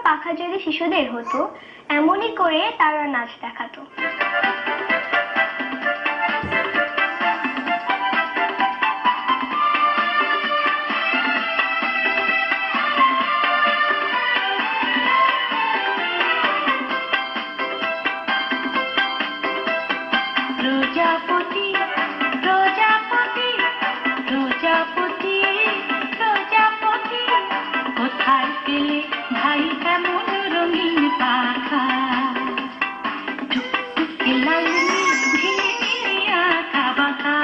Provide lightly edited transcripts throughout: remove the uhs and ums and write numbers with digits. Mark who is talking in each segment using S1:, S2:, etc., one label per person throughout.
S1: পাখা যদি শিশুদের হতো, এমনই করে তারা নাচ দেখাতো।
S2: প্রজাপতি প্রজাপতি প্রজাপতি প্রজাপতি, কোথায় পেলে ভাই এমন রঙিন পাখা? টুকটুকে লাল নীল ঝিলে নীলে আঁকা বাঁকা,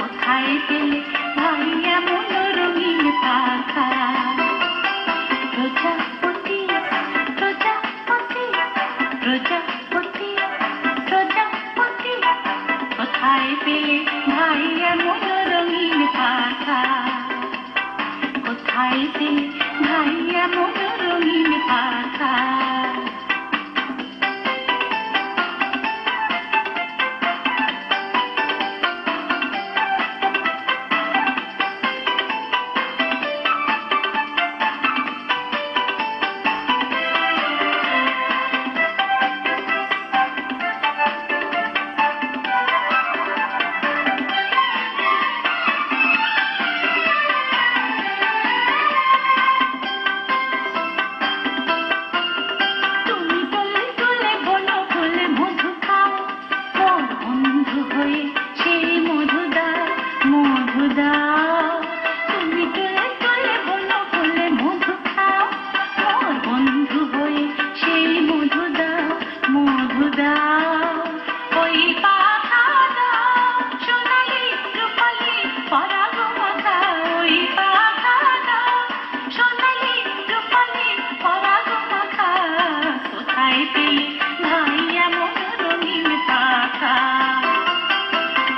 S2: কোথায় পেলে ভাই এমন রঙিন পাখা? প্রজাপতি প্রজাপতি প্রজাপতি প্রজাপতি, কোথায় পেলে ভাই এমন রঙিন পাখা? কোথায় পেলে ভাই এমন রঙিন পাখা?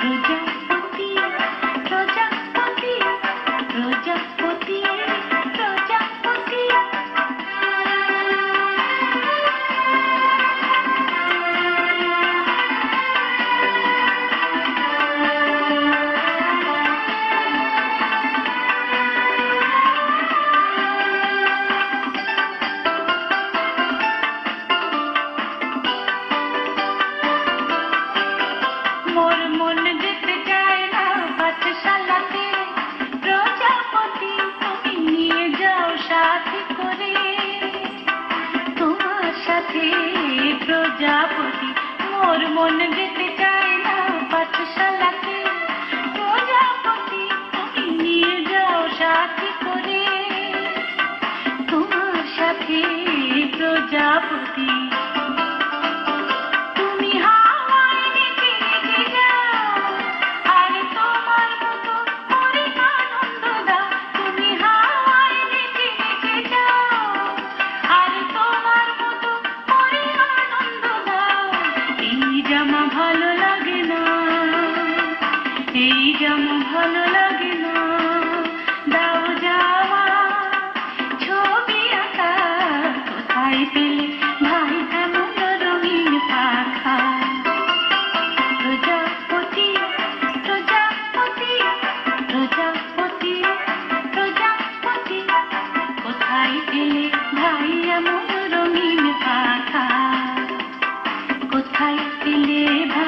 S2: প্রজাপতি মোর মন যেতে চায় না পাঠশালাতে, প্রজাপতি তুমি নিয়ে যাও সাথে করে, তোমার সাথে প্রজাপতি। তুমি হাওয়ায় নেচে নেচে যাও, আর তোমার মতো করে আনন্দ দাও। তুমি হাওয়ায় নেচে নেচে যাও, আর তোমার মতো করে আনন্দ দাও। এই জামা ভালো লাগে না, এই জামা ভালো লাগে না, দাও জামা ছবি আঁকা। কোথায় পেলে ভাই এমন রঙিন পাখা? প্রজাপতি প্রজাপতি প্রজাপতি প্রজাপতি, কোথায় পেলে ভাই এমন রঙিন পাখা? কোথায় পেলে ভাই